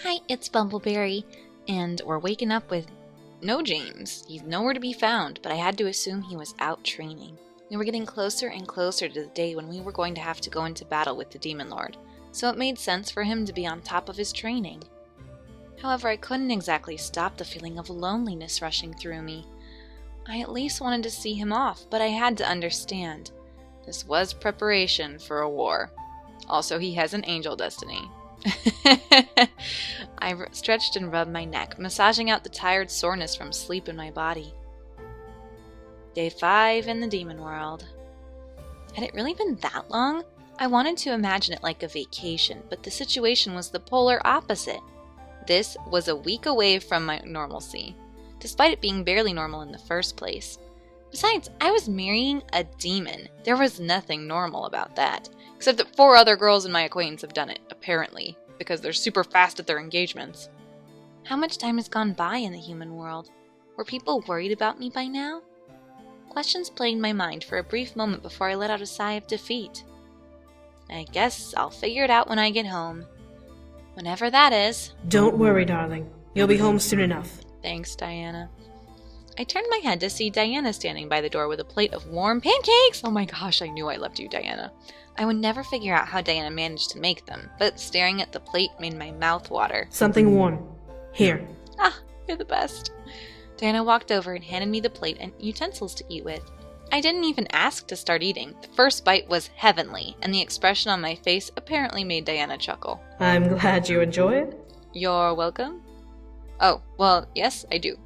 Hi, it's Bumbleberry, and we're waking up with no James. He's nowhere to be found, but I had to assume he was out training. We were getting closer and closer to the day when we were going to have to go into battle with the Demon Lord, so it made sense for him to be on top of his training. However, I couldn't exactly stop the feeling of loneliness rushing through me. I at least wanted to see him off, but I had to understand. This was preparation for a war. Also, he has an angel destiny. I stretched and rubbed my neck, massaging out the tired soreness from sleep in my body. Day 5 in the demon world. Had it really been that long? I wanted to imagine it like a vacation, but the situation was the polar opposite. This was a week away from my normalcy, despite it being barely normal in the first place. Besides, I was marrying a demon. There was nothing normal about that, except that 4 other girls in my acquaintance have done it, apparently, because they're super fast at their engagements. How much time has gone by in the human world? Were people worried about me by now? Questions plagued my mind for a brief moment before I let out a sigh of defeat. I guess I'll figure it out when I get home. Whenever that is. Don't worry, darling. You'll be home soon enough. Thanks, Diana. I turned my head to see Diana standing by the door with a plate of warm pancakes! Oh my gosh, I knew I loved you, Diana. I would never figure out how Diana managed to make them, but staring at the plate made my mouth water. Something warm. Here. Ah, you're the best. Diana walked over and handed me the plate and utensils to eat with. I didn't even ask to start eating. The first bite was heavenly, and the expression on my face apparently made Diana chuckle. I'm glad you enjoy it. You're welcome. Oh, well, yes, I do.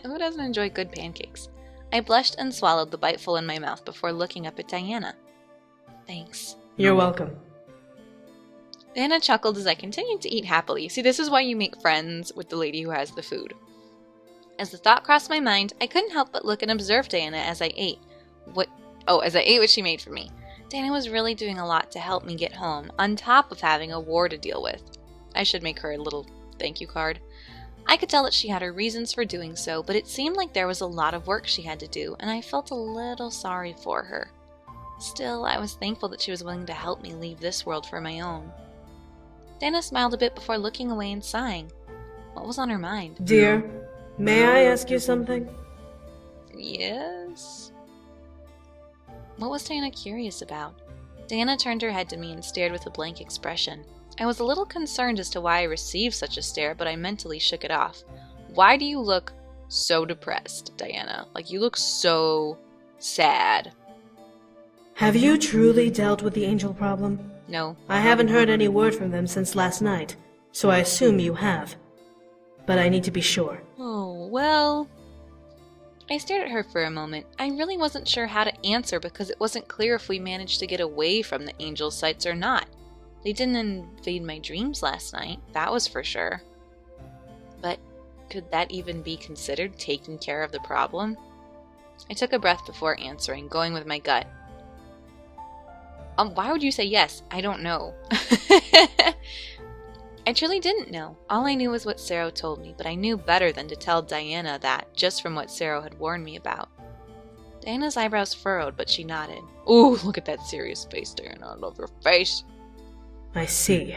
Who doesn't enjoy good pancakes? I blushed and swallowed the biteful in my mouth before looking up at Diana. Thanks. You're welcome. Diana chuckled as I continued to eat happily. See, this is why you make friends with the lady who has the food. As the thought crossed my mind, I couldn't help but look and observe Diana as I ate. What she made for me. Diana was really doing a lot to help me get home, on top of having a war to deal with. I should make her a little thank you card. I could tell that she had her reasons for doing so, but it seemed like there was a lot of work she had to do, and I felt a little sorry for her. Still, I was thankful that she was willing to help me leave this world for my own. Diana smiled a bit before looking away and sighing. What was on her mind? Dear, may I ask you something? Yes? What was Diana curious about? Diana turned her head to me and stared with a blank expression. I was a little concerned as to why I received such a stare, but I mentally shook it off. Why do you look so depressed, Diana? Like, you look so sad. Have you truly dealt with the angel problem? No. I haven't heard any word from them since last night, so I assume you have. But I need to be sure. Oh, well... I stared at her for a moment. I really wasn't sure how to answer because it wasn't clear if we managed to get away from the angel sites or not. They didn't invade my dreams last night, that was for sure. But could that even be considered taking care of the problem? I took a breath before answering, going with my gut. Why would you say yes? I don't know. I truly didn't know. All I knew was what Sarah told me, but I knew better than to tell Diana that, just from what Sarah had warned me about. Diana's eyebrows furrowed, but she nodded. Ooh, look at that serious face, Diana. I love your face. I see.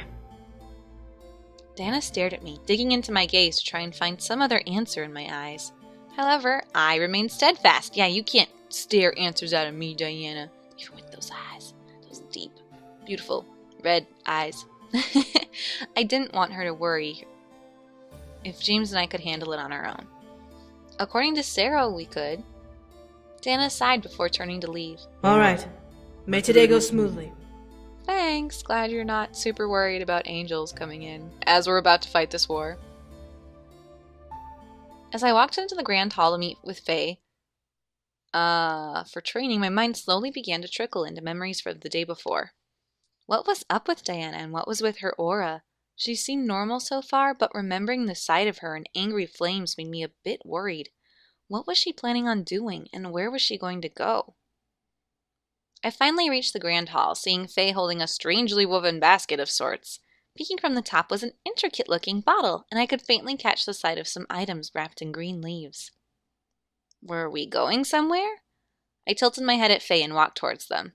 Diana stared at me, digging into my gaze to try and find some other answer in my eyes. However, I remained steadfast. Yeah, you can't stare answers out of me, Diana. Even with those eyes. Those deep, beautiful, red eyes. I didn't want her to worry if James and I could handle it on our own. According to Sarah, we could. Diana sighed before turning to leave. All right. May today go smoothly. Thanks. Glad you're not super worried about angels coming in as we're about to fight this war. As I walked into the grand hall to meet with Faye for training, my mind slowly began to trickle into memories from the day before. What was up with Diana and what was with her aura? She seemed normal so far, but remembering the sight of her in angry flames made me a bit worried. What was she planning on doing, and where was she going to go? I finally reached the grand hall, seeing Faye holding a strangely woven basket of sorts. Peeking from the top was an intricate-looking bottle, and I could faintly catch the sight of some items wrapped in green leaves. Were we going somewhere? I tilted my head at Faye and walked towards them.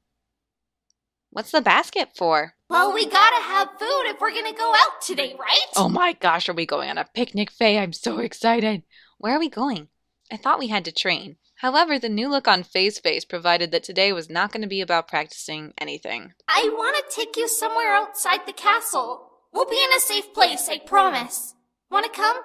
What's the basket for? Well, we gotta have food if we're gonna go out today, right? Oh my gosh, are we going on a picnic, Faye? I'm so excited. Where are we going? I thought we had to train. However, the new look on Faye's face provided that today was not going to be about practicing anything. I want to take you somewhere outside the castle. We'll be in a safe place, I promise. Want to come?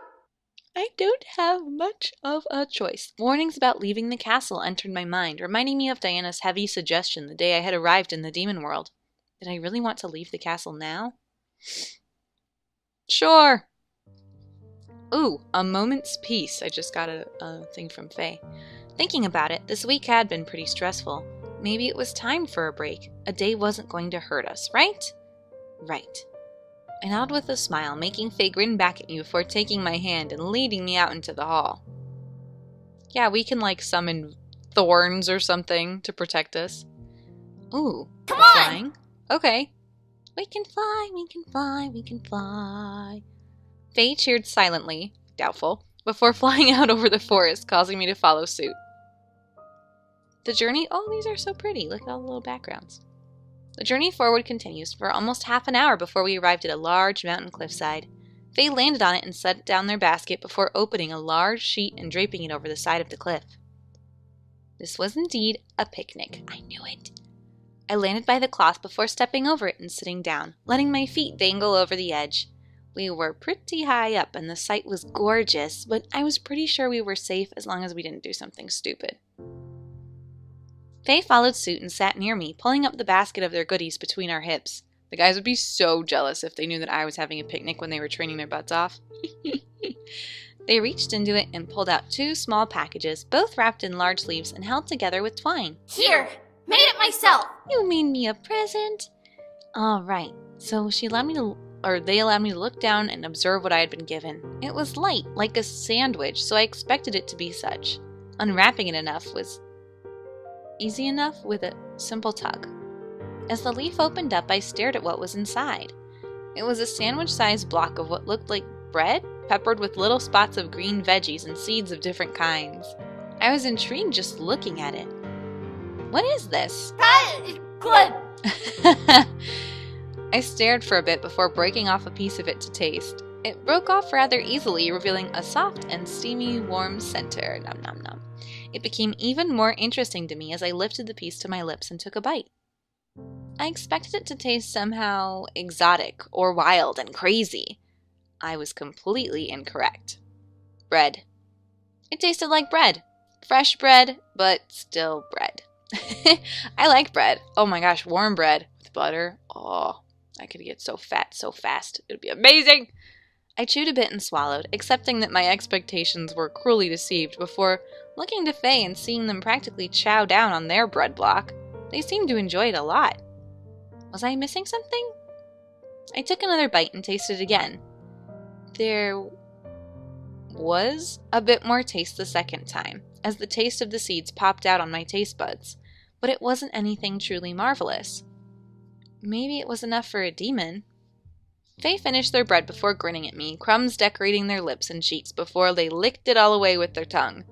I don't have much of a choice. Warnings about leaving the castle entered my mind, reminding me of Diana's heavy suggestion the day I had arrived in the demon world. Did I really want to leave the castle now? Sure. Ooh, a moment's peace. I just got a thing from Faye. Thinking about it, this week had been pretty stressful. Maybe it was time for a break. A day wasn't going to hurt us, right? Right. I nodded with a smile, making Faye grin back at me before taking my hand and leading me out into the hall. Yeah, we can summon thorns or something to protect us. Ooh, come on! Flying? Okay. We can fly, we can fly, we can fly. Faye cheered silently, doubtful, before flying out over the forest, causing me to follow suit. The journey, oh, these are so pretty. Look at all the little backgrounds. The journey forward continues for almost half an hour before we arrived at a large mountain cliffside. Faye landed on it and set down their basket before opening a large sheet and draping it over the side of the cliff. This was indeed a picnic. I knew it. I landed by the cloth before stepping over it and sitting down, letting my feet dangle over the edge. We were pretty high up and the sight was gorgeous, but I was pretty sure we were safe as long as we didn't do something stupid. Faye followed suit and sat near me, pulling up the basket of their goodies between our hips. The guys would be so jealous if they knew that I was having a picnic when they were training their butts off. They reached into it and pulled out 2 small packages, both wrapped in large leaves and held together with twine. Here, made it myself. You made me a present? All right, so they allowed me to look down and observe what I had been given. It was light, like a sandwich, so I expected it to be such. Unwrapping it was easy enough with a simple tug. As the leaf opened up, I stared at what was inside. It was a sandwich-sized block of what looked like bread, peppered with little spots of green veggies and seeds of different kinds. I was intrigued just looking at it. What is this? Good. I stared for a bit before breaking off a piece of it to taste. It broke off rather easily, revealing a soft and steamy, warm center. Nom nom nom. It became even more interesting to me as I lifted the piece to my lips and took a bite. I expected it to taste somehow exotic or wild and crazy. I was completely incorrect. Bread. It tasted like bread. Fresh bread, but still bread. I like bread. Oh my gosh, warm bread with butter. Oh, I could get so fat so fast. It would be amazing. I chewed a bit and swallowed, accepting that my expectations were cruelly deceived before looking to Faye and seeing them practically chow down on their bread block. They seemed to enjoy it a lot. Was I missing something? I took another bite and tasted again. There was a bit more taste the second time, as the taste of the seeds popped out on my taste buds, but it wasn't anything truly marvelous. Maybe it was enough for a demon. Faye finished their bread before grinning at me, crumbs decorating their lips and cheeks before they licked it all away with their tongue.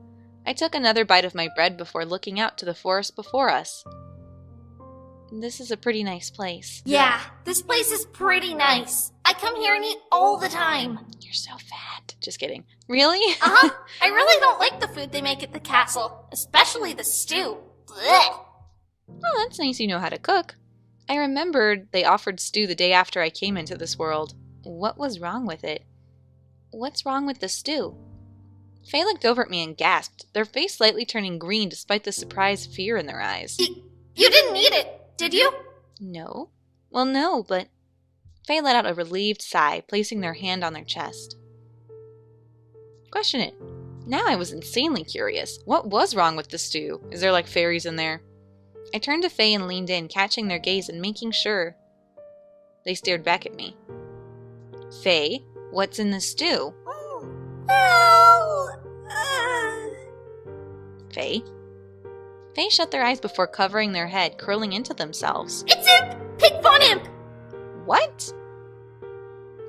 I took another bite of my bread before looking out to the forest before us. This is a pretty nice place. Yeah, this place is pretty nice. I come here and eat all the time. You're so fat. Just kidding. Really? Uh-huh. I really don't like the food they make at the castle, especially the stew. Blech. Oh, that's nice you know how to cook. I remembered they offered stew the day after I came into this world. What was wrong with it? What's wrong with the stew? Faye looked over at me and gasped, their face slightly turning green despite the surprised fear in their eyes. You didn't eat it, did you? No. Well, no, but... Faye let out a relieved sigh, placing their hand on their chest. Question it. Now I was insanely curious. What was wrong with the stew? Is there fairies in there? I turned to Faye and leaned in, catching their gaze and making sure. They stared back at me. Faye, what's in the stew? Faye? Faye shut their eyes before covering their head, curling into themselves. It's Imp! Pig Fawn Imp! What?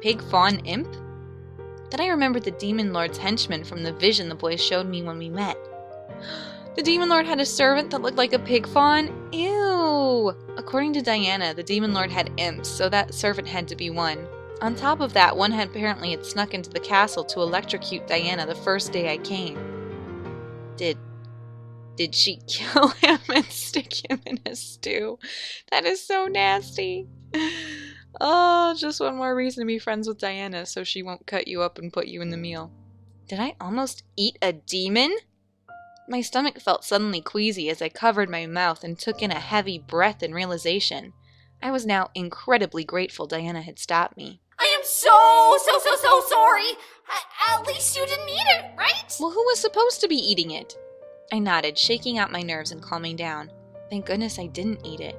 Pig Fawn Imp? Then I remembered the Demon Lord's henchman from the vision the boys showed me when we met. The Demon Lord had a servant that looked like a pig fawn? Ew! According to Diana, the Demon Lord had imps, so that servant had to be one. On top of that, one had apparently snuck into the castle to electrocute Diana the first day I came. Did she kill him and stick him in a stew? That is so nasty. Oh, just one more reason to be friends with Diana so she won't cut you up and put you in the meal. Did I almost eat a demon? My stomach felt suddenly queasy as I covered my mouth and took in a heavy breath in realization. I was now incredibly grateful Diana had stopped me. I am so sorry. At least you didn't eat it, right? Well, who was supposed to be eating it? I nodded, shaking out my nerves and calming down. Thank goodness I didn't eat it.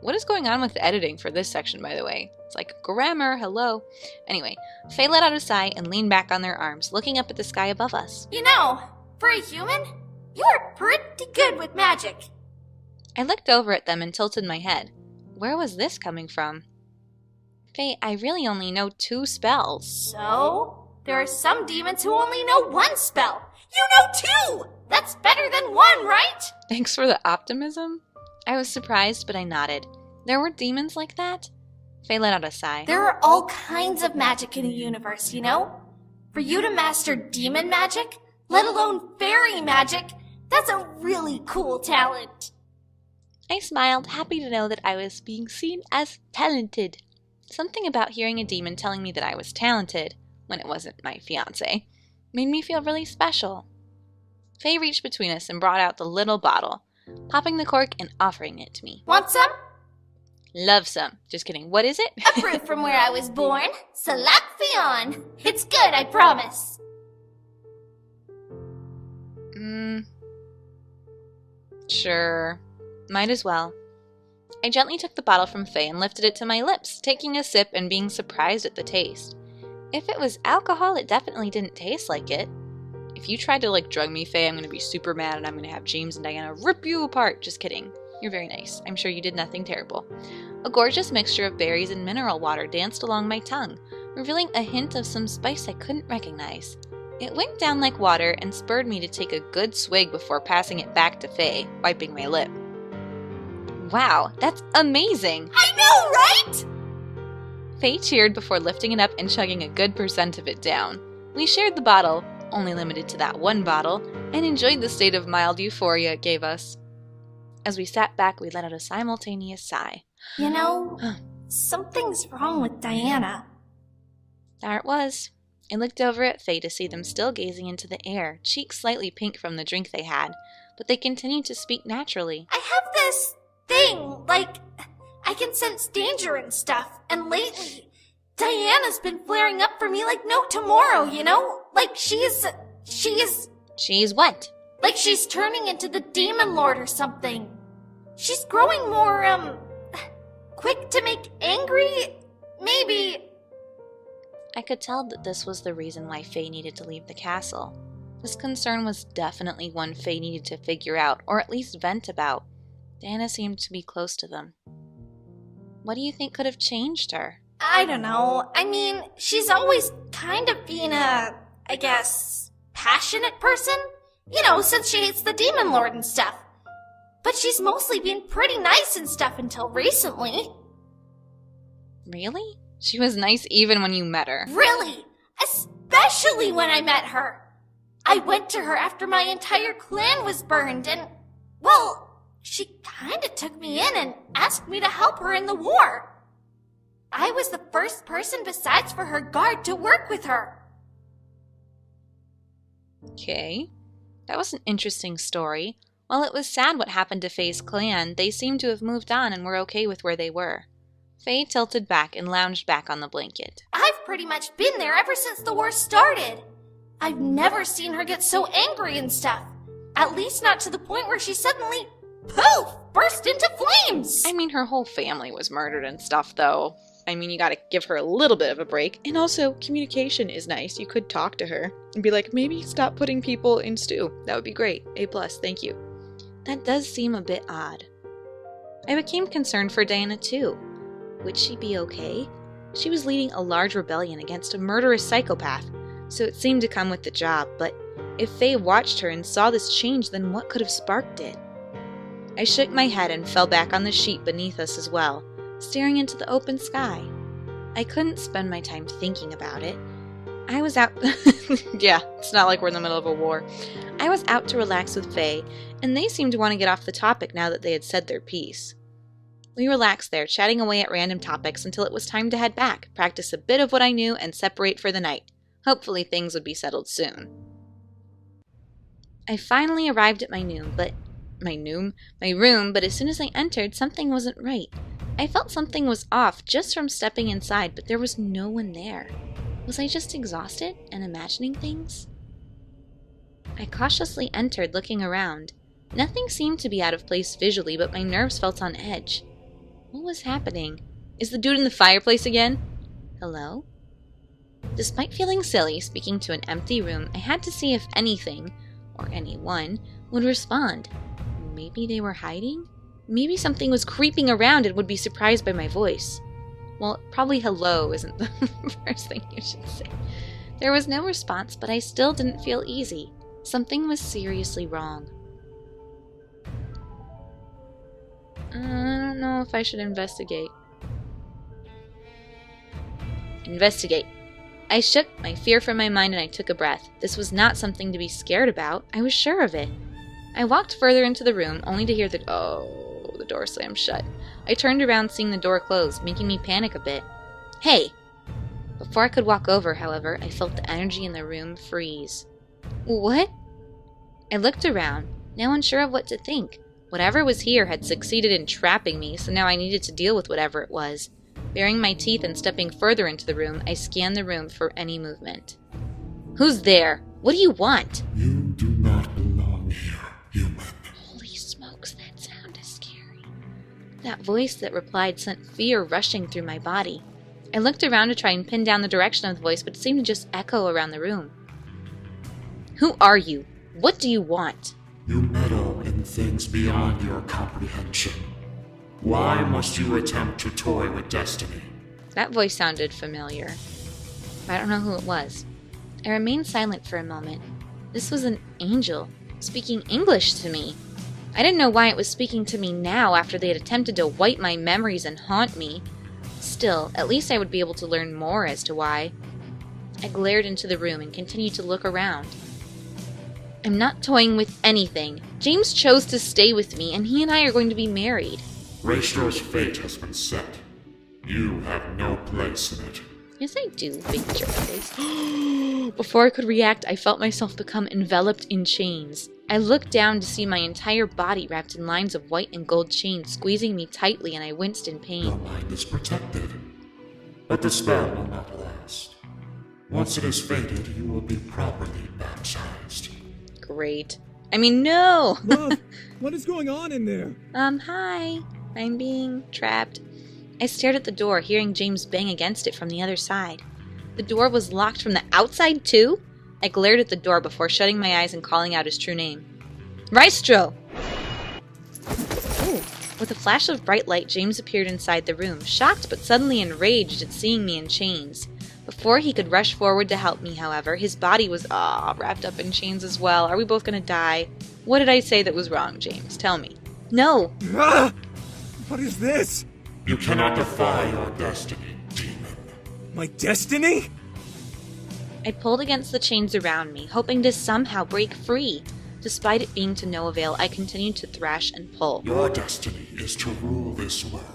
What is going on with the editing for this section, by the way? It's like grammar, hello. Anyway, Faye let out a sigh and leaned back on their arms, looking up at the sky above us. You know, for a human, you're pretty good with magic. I looked over at them and tilted my head. Where was this coming from? Faye, I really only know 2 spells. So? There are some demons who only know 1 spell. You know 2! That's better than 1, right? Thanks for the optimism. I was surprised, but I nodded. There were demons like that? Faye let out a sigh. There are all kinds of magic in the universe, you know? For you to master demon magic, let alone fairy magic, that's a really cool talent. I smiled, happy to know that I was being seen as talented. Something about hearing a demon telling me that I was talented, when it wasn't my fiancé, made me feel really special. Faye reached between us and brought out the little bottle, popping the cork and offering it to me. Want some? Love some. Just kidding. What is it? Approved from where I was born. Salak-Fion. It's good, I promise. Sure. Might as well. I gently took the bottle from Faye and lifted it to my lips, taking a sip and being surprised at the taste. If it was alcohol, it definitely didn't taste like it. If you tried to, drug me, Faye, I'm going to be super mad and I'm going to have James and Diana rip you apart. Just kidding. You're very nice. I'm sure you did nothing terrible. A gorgeous mixture of berries and mineral water danced along my tongue, revealing a hint of some spice I couldn't recognize. It went down like water and spurred me to take a good swig before passing it back to Faye, wiping my lip. Wow, that's amazing! I know, right? Faye cheered before lifting it up and chugging a good % of it down. We shared the bottle, only limited to that one bottle, and enjoyed the state of mild euphoria it gave us. As we sat back, we let out a simultaneous sigh. You know, something's wrong with Diana. There it was. I looked over at Faye to see them still gazing into the air, cheeks slightly pink from the drink they had, but they continued to speak naturally. I have this thing, I can sense danger and stuff, and lately, Diana's been flaring up for me like no tomorrow, you know? She's what? She's turning into the Demon Lord or something. She's growing more, quick to make angry, maybe. I could tell that this was the reason why Faye needed to leave the castle. This concern was definitely one Faye needed to figure out, or at least vent about. Diana seemed to be close to them. What do you think could have changed her? I don't know. I mean, she's always kind of been a, passionate person. You know, since she hates the Demon Lord and stuff. But she's mostly been pretty nice and stuff until recently. Really? She was nice even when you met her. Really? Especially when I met her. I went to her after my entire clan was burned and, she kinda took me in and asked me to help her in the war. I was the first person besides for her guard to work with her. Okay. That was an interesting story. While it was sad what happened to Faye's clan, they seemed to have moved on and were okay with where they were. Faye tilted back and lounged back on the blanket. I've pretty much been there ever since the war started. I've never seen her get so angry and stuff. At least not to the point where she suddenly, poof, burst into flames. I mean, her whole family was murdered and stuff, though. I mean, you gotta give her a little bit of a break. And also, communication is nice. You could talk to her and be like, maybe stop putting people in stew. That would be great. A+, thank you. That does seem a bit odd. I became concerned for Diana, too. Would she be okay? She was leading a large rebellion against a murderous psychopath, so it seemed to come with the job, but If Faye watched her and saw this change, then what could have sparked it? I shook my head and fell back on the sheet beneath us as well, staring into the open sky. I couldn't spend my time thinking about it. I was out... Yeah, it's not like we're in the middle of a war. I was out to relax with Faye, and they seemed to want to get off the topic now that they had said their piece. We relaxed there, chatting away at random topics until it was time to head back, practice a bit of what I knew, and separate for the night. Hopefully things would be settled soon. I finally arrived at my room, but as soon as I entered, something wasn't right. I felt something was off just from stepping inside, but there was no one there. Was I just exhausted and imagining things? I cautiously entered, looking around. Nothing seemed to be out of place visually, but my nerves felt on edge. What was happening? Is the dude in the fireplace again? Hello? Despite feeling silly speaking to an empty room, I had to see if anything, or anyone, would respond. Maybe they were hiding? Maybe something was creeping around and would be surprised by my voice. Well, probably hello isn't the first thing you should say. There was no response, but I still didn't feel easy. Something was seriously wrong. I don't know if I should investigate. Investigate. I shook my fear from my mind and I took a breath. This was not something to be scared about. I was sure of it. I walked further into the room, only to hear the door slammed shut. I turned around, seeing the door closed, making me panic a bit. Hey! Before I could walk over, however, I felt the energy in the room freeze. What? I looked around, now unsure of what to think. Whatever was here had succeeded in trapping me, so now I needed to deal with whatever it was. Baring my teeth and stepping further into the room, I scanned the room for any movement. Who's there? What do you want? You do not belong here, human. Holy smokes, that sound is scary. That voice that replied sent fear rushing through my body. I looked around to try and pin down the direction of the voice, but it seemed to just echo around the room. Who are you? What do you want? You meddle in things beyond your comprehension. Why must you attempt to toy with destiny? That voice sounded familiar. I don't know who it was. I remained silent for a moment. This was an angel, speaking English to me. I didn't know why it was speaking to me now after they had attempted to wipe my memories and haunt me. Still, at least I would be able to learn more as to why. I glared into the room and continued to look around. I'm not toying with anything. James chose to stay with me, and he and I are going to be married. Raestro's fate has been set. You have no place in it. Yes, I do, big jerk face. Before I could react, I felt myself become enveloped in chains. I looked down to see my entire body wrapped in lines of white and gold chains squeezing me tightly, and I winced in pain. Your mind is protected, but the spell will not last. Once it is fated, you will be properly baptized. Great. I mean, no! Love, what is going on in there? Hi. I'm being trapped. I stared at the door, hearing James bang against it from the other side. The door was locked from the outside, too? I glared at the door before shutting my eyes and calling out his true name. Raestro! Ooh. With a flash of bright light, James appeared inside the room, shocked but suddenly enraged at seeing me in chains. Before he could rush forward to help me, however, his body was wrapped up in chains as well. Are we both gonna die? What did I say that was wrong, James? Tell me. No! Ah! What is this? You cannot defy your destiny, demon. My destiny? I pulled against the chains around me, hoping to somehow break free. Despite it being to no avail, I continued to thrash and pull. Your destiny is to rule this world.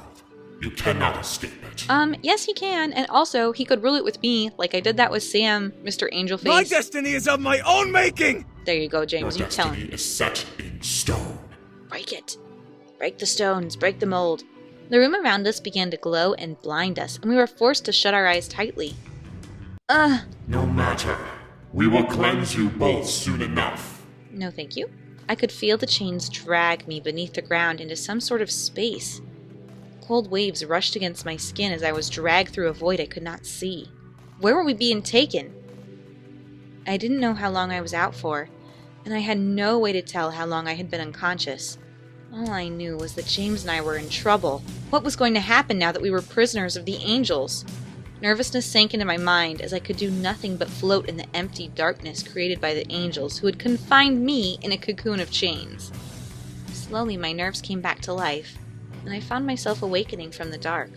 You cannot escape it. Yes he can, and also, he could rule it with me, like I did that with Sam, Mr. Angelface. My destiny is of my own making! There you go, James, Your you tell destiny him. is set in stone. Break it. Break the stones, break the mold. The room around us began to glow and blind us, and we were forced to shut our eyes tightly. No matter. We will cleanse you both soon enough. No thank you. I could feel the chains drag me beneath the ground into some sort of space. Cold waves rushed against my skin as I was dragged through a void I could not see. Where were we being taken? I didn't know how long I was out for, and I had no way to tell how long I had been unconscious. All I knew was that James and I were in trouble. What was going to happen now that we were prisoners of the angels? Nervousness sank into my mind as I could do nothing but float in the empty darkness created by the angels who had confined me in a cocoon of chains. Slowly, my nerves came back to life, and I found myself awakening from the dark.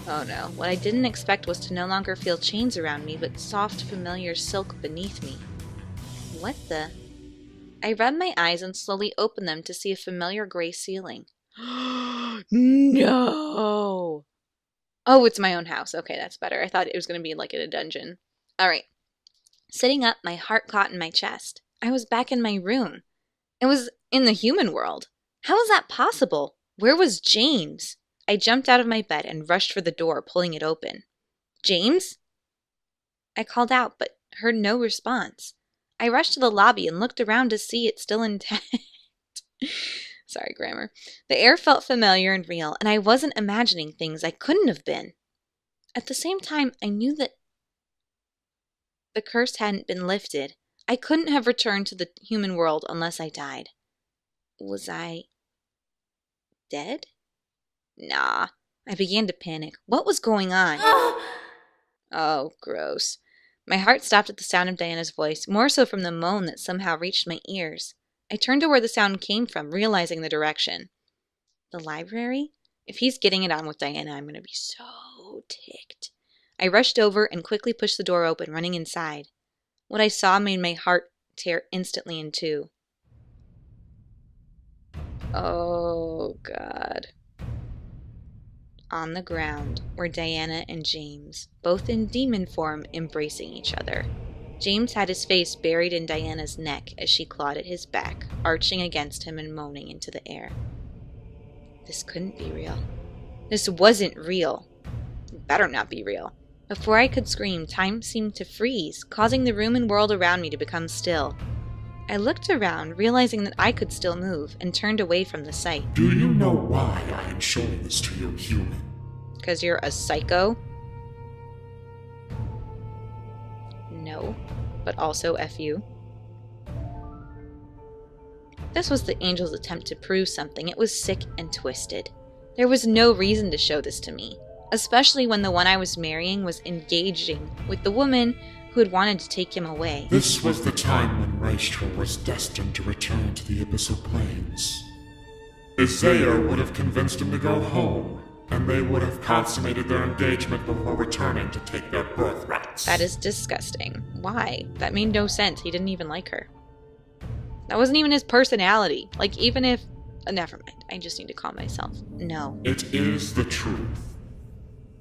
Oh no, what I didn't expect was to no longer feel chains around me, but soft, familiar silk beneath me. What the? I rubbed my eyes and slowly opened them to see a familiar gray ceiling. No! Oh, it's my own house. Okay, that's better. I thought it was going to be like in a dungeon. Alright. Sitting up, my heart caught in my chest. I was back in my room. It was in the human world. How was that possible? Where was James? I jumped out of my bed and rushed for the door, pulling it open. James? I called out, but heard no response. I rushed to the lobby and looked around to see it still intact. Sorry, grammar. The air felt familiar and real, and I wasn't imagining things I couldn't have been. At the same time, I knew that the curse hadn't been lifted. I couldn't have returned to the human world unless I died. Was I dead? Nah. I began to panic. What was going on? Oh, gross. My heart stopped at the sound of Diana's voice, more so from the moan that somehow reached my ears. I turned to where the sound came from, realizing the direction. The library? If he's getting it on with Diana, I'm going to be so ticked. I rushed over and quickly pushed the door open, running inside. What I saw made my heart tear instantly in two. Oh, God. On the ground were Diana and James, both in demon form, embracing each other. James had his face buried in Diana's neck as she clawed at his back, arching against him and moaning into the air. This couldn't be real. This wasn't real. It better not be real. Before I could scream, time seemed to freeze, causing the room and world around me to become still. I looked around, realizing that I could still move, and turned away from the sight. Do you know why I am showing this to you, human? 'Cause you're a psycho? No, but also F you. This was the angel's attempt to prove something. It was sick and twisted. There was no reason to show this to me, especially when the one I was marrying was engaging with the woman who had wanted to take him away. This was the time when Rachel was destined to return to the Abyssal Plains. Isaiah would have convinced him to go home, and they would have consummated their engagement before returning to take their birthrights. That is disgusting. Why? That made no sense. He didn't even like her. That wasn't even his personality. Like, even if... never mind. I just need to calm myself. No. It is the truth.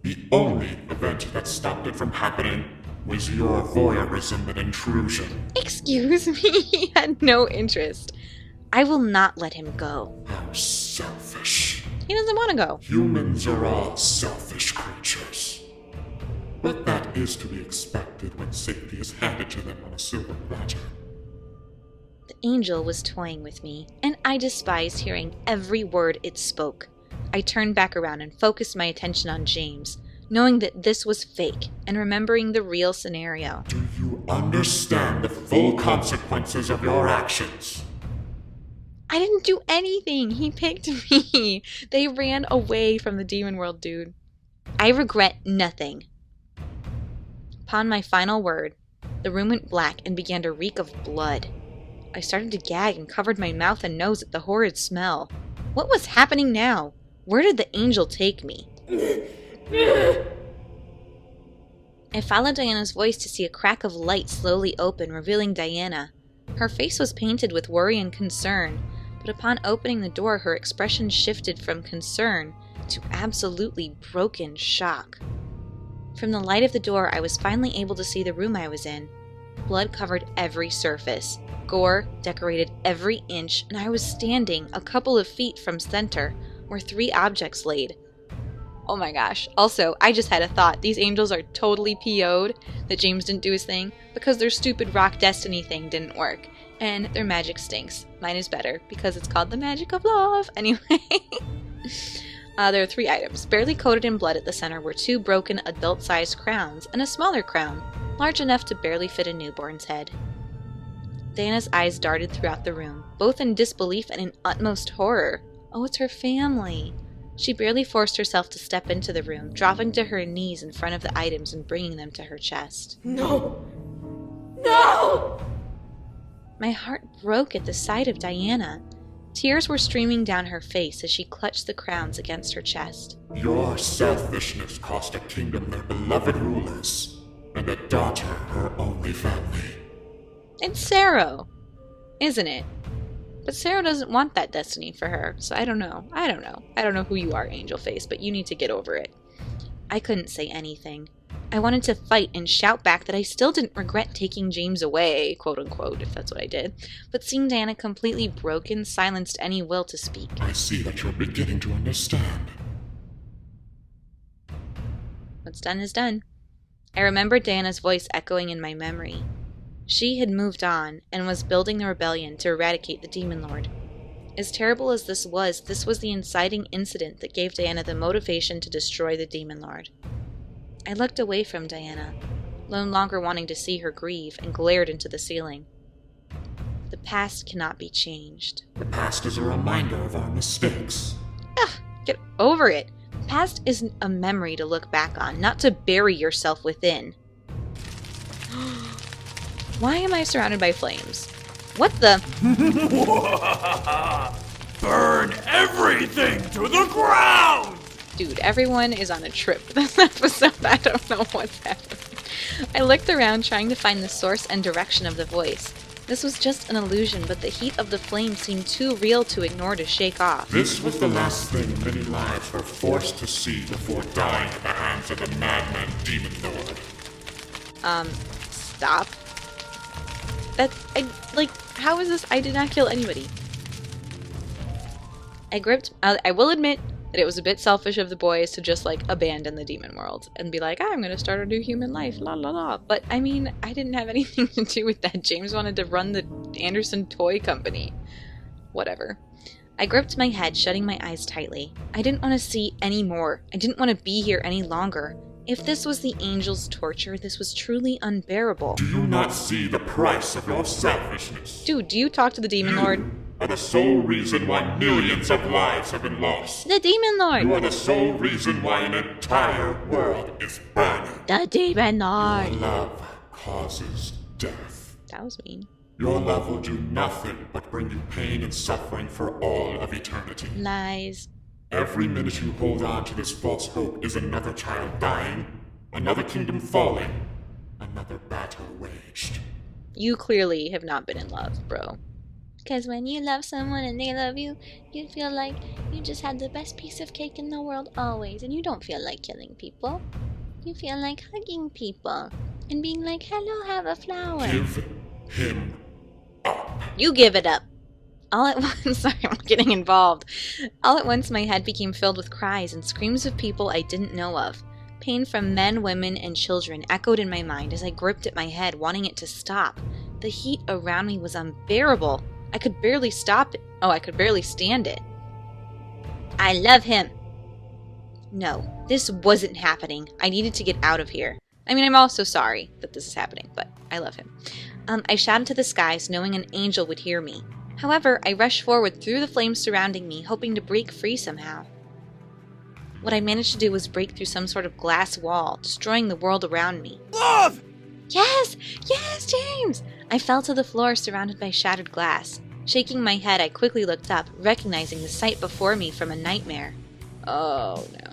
The only event that stopped it from happening was your voyeurism and intrusion. Excuse me? He had no interest. I will not let him go. How selfish. He doesn't want to go. Humans are all selfish creatures. But that is to be expected when safety is handed to them on a silver platter. The angel was toying with me, and I despised hearing every word it spoke. I turned back around and focused my attention on James, knowing that this was fake, and remembering the real scenario. Do you understand the full consequences of your actions? I didn't do anything. He picked me. They ran away from the demon world, dude. I regret nothing. Upon my final word, the room went black and began to reek of blood. I started to gag and covered my mouth and nose at the horrid smell. What was happening now? Where did the angel take me? I followed Diana's voice to see a crack of light slowly open, revealing Diana. Her face was painted with worry and concern, but upon opening the door, her expression shifted from concern to absolutely broken shock. From the light of the door, I was finally able to see the room I was in. Blood covered every surface. Gore decorated every inch, and I was standing a couple of feet from center, where 3 objects laid. Oh my gosh. Also, I just had a thought. These angels are totally PO'd that James didn't do his thing because their stupid rock destiny thing didn't work. And their magic stinks. Mine is better because it's called the magic of love. Anyway. There are 3 items. Barely coated in blood at the center were 2 broken adult-sized crowns and a smaller crown, large enough to barely fit a newborn's head. Diana's eyes darted throughout the room, both in disbelief and in utmost horror. Oh, it's her family. She barely forced herself to step into the room, dropping to her knees in front of the items and bringing them to her chest. No! No! My heart broke at the sight of Diana. Tears were streaming down her face as she clutched the crowns against her chest. Your selfishness cost a kingdom their beloved rulers, and a daughter her only family. It's Sarah, isn't it? But Sarah doesn't want that destiny for her, so I don't know. I don't know who you are, Angel Face, but you need to get over it. I couldn't say anything. I wanted to fight and shout back that I still didn't regret taking James away, quote unquote, if that's what I did. But seeing Diana completely broken silenced any will to speak. I see that you're beginning to understand. What's done is done. I remembered Diana's voice echoing in my memory. She had moved on and was building the rebellion to eradicate the Demon Lord. As terrible as this was the inciting incident that gave Diana the motivation to destroy the Demon Lord. I looked away from Diana, no longer wanting to see her grieve, and glared into the ceiling. The past cannot be changed. The past is a reminder of our mistakes. Ugh, get over it. The past isn't a memory to look back on, not to bury yourself within. Why am I surrounded by flames? What the? Burn everything to the ground! Dude, everyone is on a trip this episode. I don't know what's happening. I looked around trying to find the source and direction of the voice. This was just an illusion, but the heat of the flame seemed too real to ignore to shake off. This was the last thing many lives were forced to see before dying at the hands of the madman Demon Lord. Stop. How is this? I did not kill anybody. I will admit that it was a bit selfish of the boys to just, abandon the demon world and be like, I'm gonna start a new human life, la la la. But, I mean, I didn't have anything to do with that. James wanted to run the Anderson Toy Company. Whatever. I gripped my head, shutting my eyes tightly. I didn't want to see any more. I didn't want to be here any longer. If this was the angel's torture, this was truly unbearable. Do you not see the price of your selfishness? Dude, do you talk to the Demon Lord? Are the sole reason why millions of lives have been lost. The Demon Lord! You are the sole reason why an entire world is burning. The Demon Lord! Your love causes death. That was mean. Your love will do nothing but bring you pain and suffering for all of eternity. Lies. Every minute you hold on to this false hope is another child dying, another kingdom falling, another battle waged. You clearly have not been in love, bro. Because when you love someone and they love you, you feel like you just had the best piece of cake in the world always, and you don't feel like killing people. You feel like hugging people and being like, hello, have a flower. Give him up. You give it up. All at once, sorry, I'm getting involved. All at once, my head became filled with cries and screams of people I didn't know of. Pain from men, women, and children echoed in my mind as I gripped at my head, wanting it to stop. The heat around me was unbearable. I could barely stop it. Oh, I could barely stand it. I love him. No, this wasn't happening. I needed to get out of here. I mean, I'm also sorry that this is happening, but I love him. I shouted to the skies, knowing an angel would hear me. However, I rushed forward through the flames surrounding me, hoping to break free somehow. What I managed to do was break through some sort of glass wall, destroying the world around me. Love! Yes! Yes, James! I fell to the floor surrounded by shattered glass. Shaking my head, I quickly looked up, recognizing the sight before me from a nightmare. Oh, no.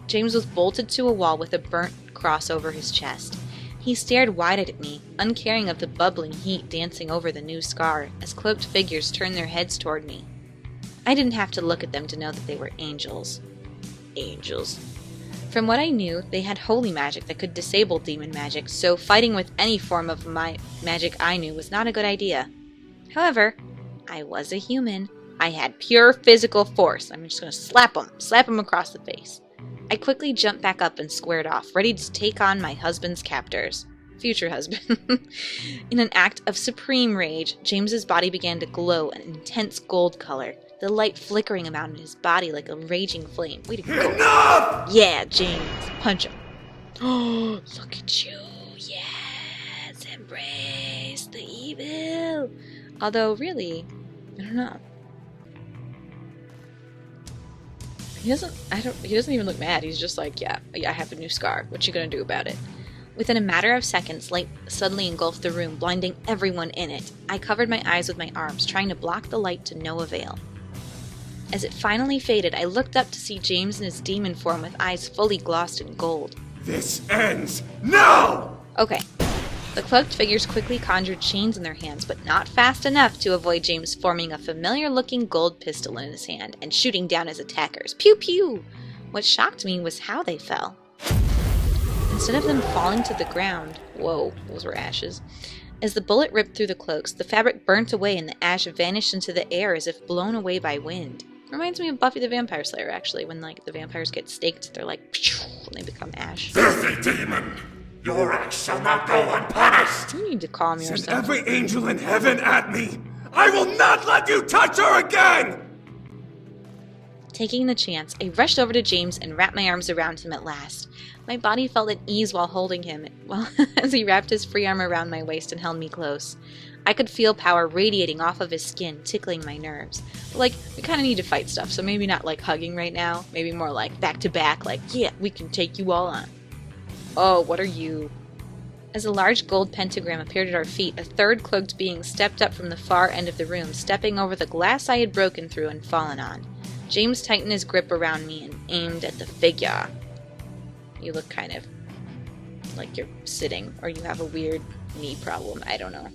James was bolted to a wall with a burnt cross over his chest. He stared wide-eyed at me, uncaring of the bubbling heat dancing over the new scar, as cloaked figures turned their heads toward me. I didn't have to look at them to know that they were angels. Angels. From what I knew, they had holy magic that could disable demon magic, so fighting with any form of my magic I knew was not a good idea. However, I was a human. I had pure physical force. I'm just going to slap him across the face. I quickly jumped back up and squared off, ready to take on my husband's captors. Future husband. In an act of supreme rage, James's body began to glow an intense gold color, the light flickering about in his body like a raging flame. Way to go. Enough! Yeah, James. Punch him. Oh, look at you. Yes, embrace the evil. Although, really, I don't know. He doesn't even look mad. He's just like, yeah, I have a new scar. What you gonna do about it? Within a matter of seconds, light suddenly engulfed the room, blinding everyone in it. I covered my eyes with my arms, trying to block the light to no avail. As it finally faded, I looked up to see James in his demon form with eyes fully glossed in gold. This ends now! Okay. The cloaked figures quickly conjured chains in their hands, but not fast enough to avoid James forming a familiar-looking gold pistol in his hand and shooting down his attackers. Pew pew! What shocked me was how they fell. Instead of them falling to the ground, whoa, those were ashes. As the bullet ripped through the cloaks, the fabric burnt away and the ash vanished into the air as if blown away by wind. Reminds me of Buffy the Vampire Slayer, actually, when the vampires get staked, they're like, and they become ash. Filthy demon! Your acts shall not go unpunished! You need to calm yourself. Send every angel in heaven at me! I will not let you touch her again! Taking the chance, I rushed over to James and wrapped my arms around him at last. My body felt at ease while holding him, as he wrapped his free arm around my waist and held me close. I could feel power radiating off of his skin, tickling my nerves. But, we kind of need to fight stuff, so maybe not, hugging right now. Maybe more, back to back, yeah, we can take you all on. Oh, what are you? As a large gold pentagram appeared at our feet, a third cloaked being stepped up from the far end of the room, stepping over the glass I had broken through and fallen on. James tightened his grip around me and aimed at the figure. You look kind of like you're sitting, or you have a weird knee problem. I don't know.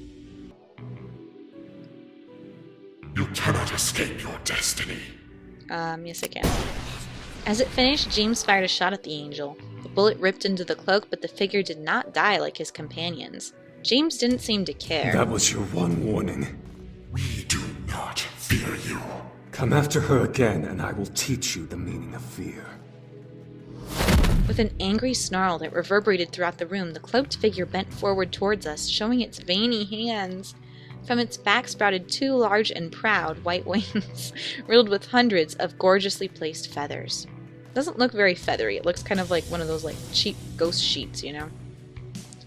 You cannot escape your destiny. Yes I can. As it finished, James fired a shot at the angel. The bullet ripped into the cloak, but the figure did not die like his companions. James didn't seem to care. That was your one warning. We do not fear you. Come after her again, and I will teach you the meaning of fear. With an angry snarl that reverberated throughout the room, the cloaked figure bent forward towards us, showing its veiny hands. From its back sprouted two large and proud white wings, riddled with hundreds of gorgeously placed feathers. It doesn't look very feathery. It looks kind of like one of those cheap ghost sheets, you know?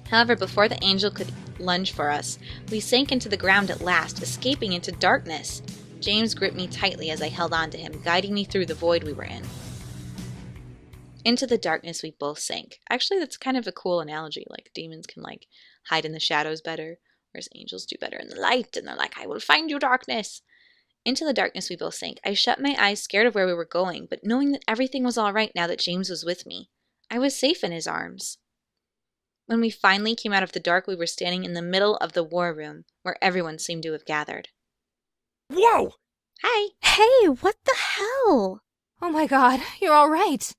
However, before the angel could lunge for us, we sank into the ground at last, escaping into darkness. James gripped me tightly as I held on to him, guiding me through the void we were in. Into the darkness we both sank. Actually, that's kind of a cool analogy. Demons can, hide in the shadows better, whereas angels do better in the light, and they're like, I will find you, darkness! Into the darkness we both sank. I shut my eyes, scared of where we were going, but knowing that everything was all right now that James was with me. I was safe in his arms. When we finally came out of the dark, we were standing in the middle of the war room, where everyone seemed to have gathered. Whoa! Hi! Hey, what the hell? Oh my god, you're all right.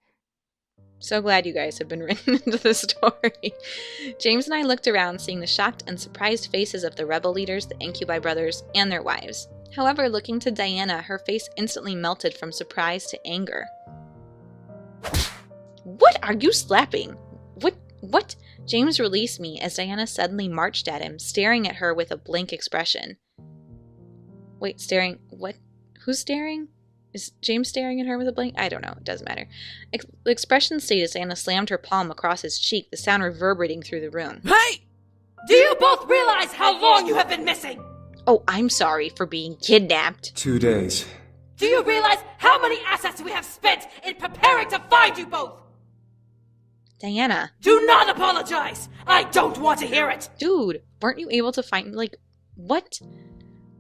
So glad you guys have been written into the story. James and I looked around, seeing the shocked and surprised faces of the rebel leaders, the Incubi brothers, and their wives. However, looking to Diana, her face instantly melted from surprise to anger. What are you slapping? What? James released me as Diana suddenly marched at him, staring at her with a blank expression. Wait, staring? What? Who's staring? Is James staring at her with a blank? I don't know. It doesn't matter. The expression stayed as Diana slammed her palm across his cheek, the sound reverberating through the room. Hey! Do you both realize how long you have been missing? Oh, I'm sorry for being kidnapped. 2 days. Do you realize how many assets we have spent in preparing to find you both? Diana. Do not apologize! I don't want to hear it! Dude, weren't you able to find, what?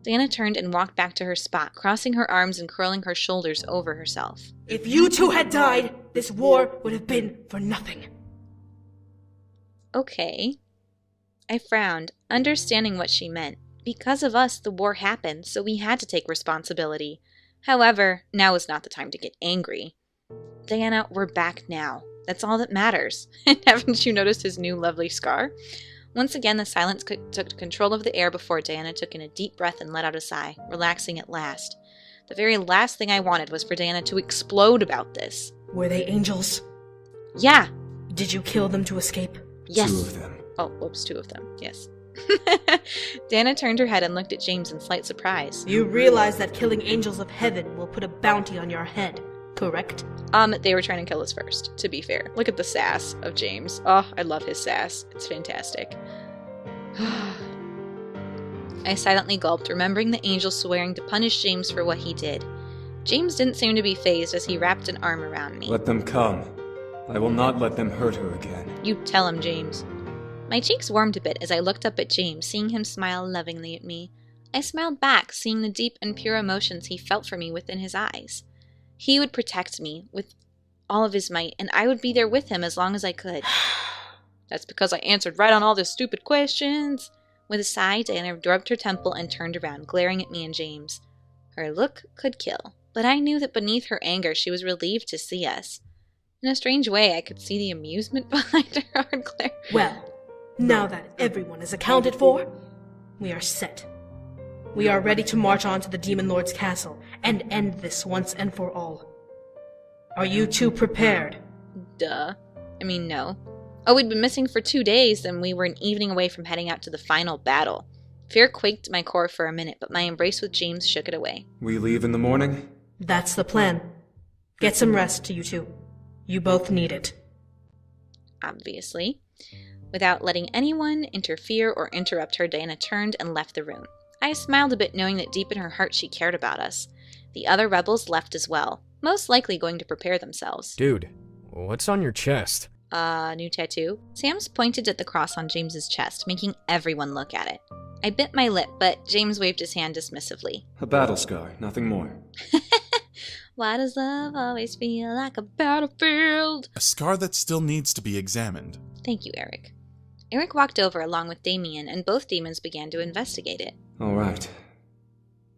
Diana turned and walked back to her spot, crossing her arms and curling her shoulders over herself. If you two had died, this war would have been for nothing. Okay. I frowned, understanding what she meant. Because of us, the war happened, so we had to take responsibility. However, now is not the time to get angry. Diana, we're back now. That's all that matters. And haven't you noticed his new lovely scar? Once again, the silence took control of the air before Diana took in a deep breath and let out a sigh, relaxing at last. The very last thing I wanted was for Diana to explode about this. Were they angels? Yeah. Did you kill them to escape? Yes. 2 of them. Oh, whoops, 2 of them. Yes. Diana turned her head and looked at James in slight surprise. You realize that killing angels of heaven will put a bounty on your head, correct? They were trying to kill us first, to be fair. Look at the sass of James. Oh, I love his sass. It's fantastic. I silently gulped, remembering the angel swearing to punish James for what he did. James didn't seem to be fazed as he wrapped an arm around me. Let them come. I will not let them hurt her again. You tell him, James. My cheeks warmed a bit as I looked up at James, seeing him smile lovingly at me. I smiled back, seeing the deep and pure emotions he felt for me within his eyes. He would protect me with all of his might, and I would be there with him as long as I could. That's because I answered right on all the stupid questions. With a sigh, Diana rubbed her temple and turned around, glaring at me and James. Her look could kill, but I knew that beneath her anger she was relieved to see us. In a strange way, I could see the amusement behind her hard glare. Well, now that everyone is accounted for, we are set. We are ready to march on to the Demon Lord's castle and end this once and for all. Are you two prepared? Duh. I mean, no. Oh, we'd been missing for 2 days, and we were an evening away from heading out to the final battle. Fear quaked my core for a minute, but my embrace with James shook it away. We leave in the morning? That's the plan. Get some rest, you two. You both need it. Obviously. Without letting anyone interfere or interrupt her, Diana turned and left the room. I smiled a bit, knowing that deep in her heart she cared about us. The other rebels left as well, most likely going to prepare themselves. Dude, what's on your chest? New tattoo? Sam's pointed at the cross on James's chest, making everyone look at it. I bit my lip, but James waved his hand dismissively. A battle scar, nothing more. Why does love always feel like a battlefield? A scar that still needs to be examined. Thank you, Eric. Eric walked over along with Damien, and both demons began to investigate it. All right.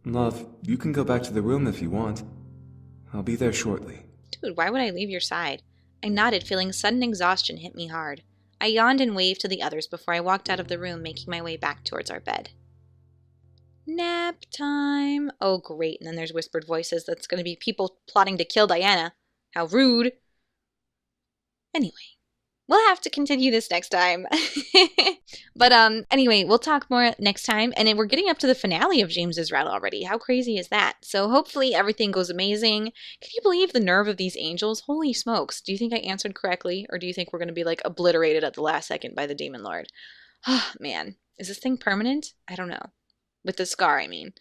Love, you can go back to the room if you want. I'll be there shortly. Dude, why would I leave your side? I nodded, feeling sudden exhaustion hit me hard. I yawned and waved to the others before I walked out of the room, making my way back towards our bed. Nap time. Oh, great. And then there's whispered voices. That's going to be people plotting to kill Diana. How rude. Anyway, we'll have to continue this next time. But anyway, we'll talk more next time. And then we're getting up to the finale of James's route already. How crazy is that? So hopefully everything goes amazing. Can you believe the nerve of these angels? Holy smokes. Do you think I answered correctly? Or do you think we're going to be like obliterated at the last second by the Demon Lord? Oh, man. Is this thing permanent? I don't know. With the scar, I mean.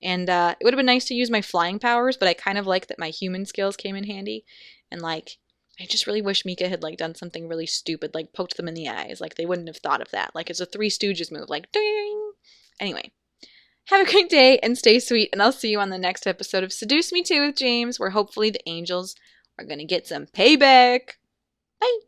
And it would have been nice to use my flying powers, but I kind of like that my human skills came in handy. And like, I just really wish Mika had like done something really stupid, like poked them in the eyes. Like they wouldn't have thought of that. Like it's a Three Stooges move, like ding. Anyway, have a great day and stay sweet, and I'll see you on the next episode of Seduce Me Too with James, where hopefully the angels are gonna get some payback. Bye.